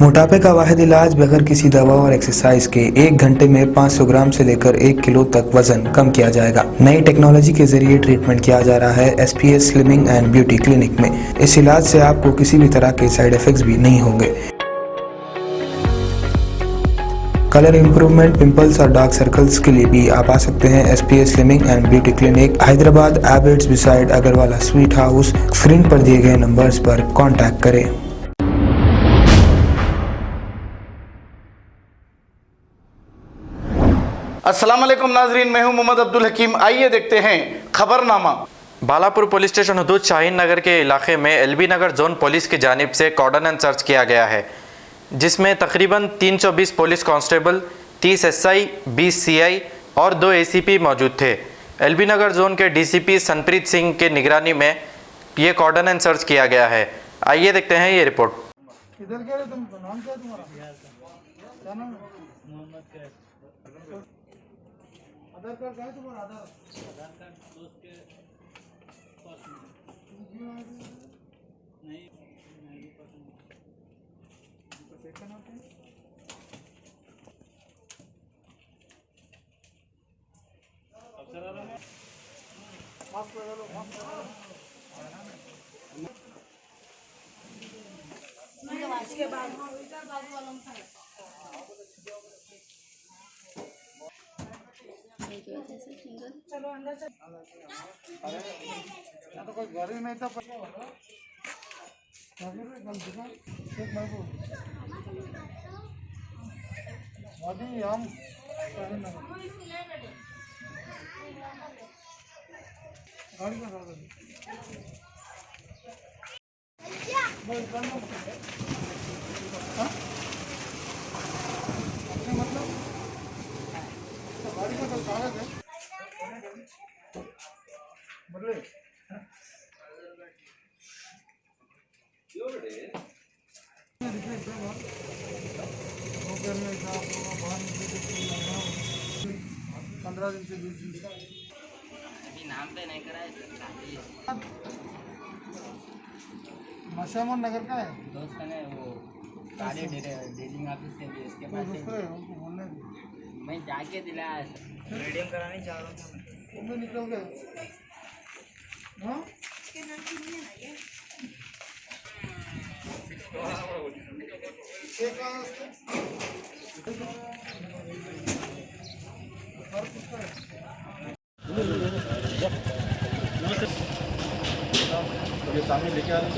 मोटापे का वाहिद इलाज बगैर किसी दवा और एक्सरसाइज के 1 घंटे में 500 ग्राम से लेकर 1 किलो तक वजन कम किया जाएगा। नई टेक्नोलॉजी के जरिए ट्रीटमेंट किया जा रहा है SPS slimming and beauty clinic में। इस इलाज से आपको किसी भी तरह के साइड इफेक्ट्स भी नहीं होंगे। कलर इंप्रूवमेंट, पिंपल्स और डार्क सर्कल्स के लिए भी आप आ सकते हैं SPS slimming and beauty clinic, Hyderabad, Abids beside Agarwala sweet house. Screen पर दिए गए नंबर्स पर कॉन्टैक्ट करें। अस्सलाम वालेकुम नाजरीन, मैं हूं मोहम्मद अब्दुल हकीम। आइए देखते हैं खबरनामा। बालापुर पुलिस स्टेशन हदूद शाहीन नगर के इलाके में LB नगर जोन पुलिस की जानिब से कॉर्डन सर्च किया गया है, जिसमें तकरीबन 320 पुलिस कांस्टेबल, 30 SI, 20 CI और 2 ACP मौजूद थे। LB नगर जोन के DCP सनप्रीत सिंह के निगरानी में ये कॉर्डन सर्च किया गया है। आइए देखते हैं ये रिपोर्ट। आधार कार्ड का है तुम्हारा? आधार कार्ड दोस्त के पास नहीं सेक्शन आते हैं। अफसर आ रहा है, मास्क लगा लो, मास्क लगा लो। इसके बाद बाजू वालों में चलो अंदर चल। अरे यहाँ तो कोई घर ही नहीं था। अभी हम गाड़ी का मतलब गाड़ी का कागज है बदले पंद्रह दिन से 20 दिन अभी नाम पे नहीं कराया। मशामन नगर का है दोस्त का ने वो काले डीलिंग ऑफिस से भी इसके पास उनको बोलने मैं जाके दिलाया मीडियम कराने जा रहा था। तुम निकल गए। हाँ सामने लेके आ रहे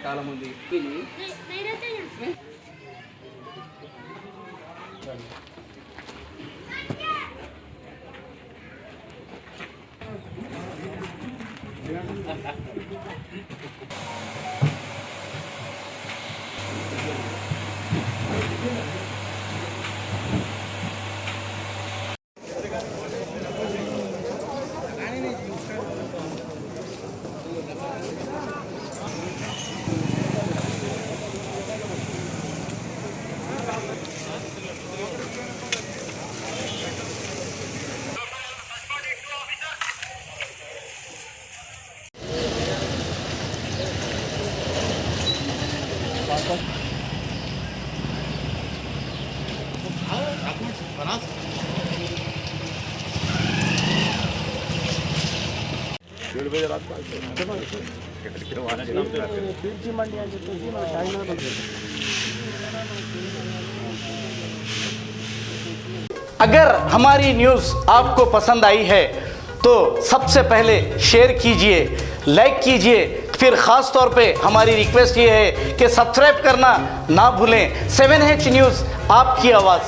చాలా మంది ఎక్కిని अगर हमारी न्यूज़ आपको पसंद आई है तो सबसे पहले शेयर कीजिए, लाइक कीजिए। फिर ख़ास तौर पे हमारी रिक्वेस्ट ये है कि सब्सक्राइब करना ना भूलें। 7H न्यूज़, आपकी आवाज़।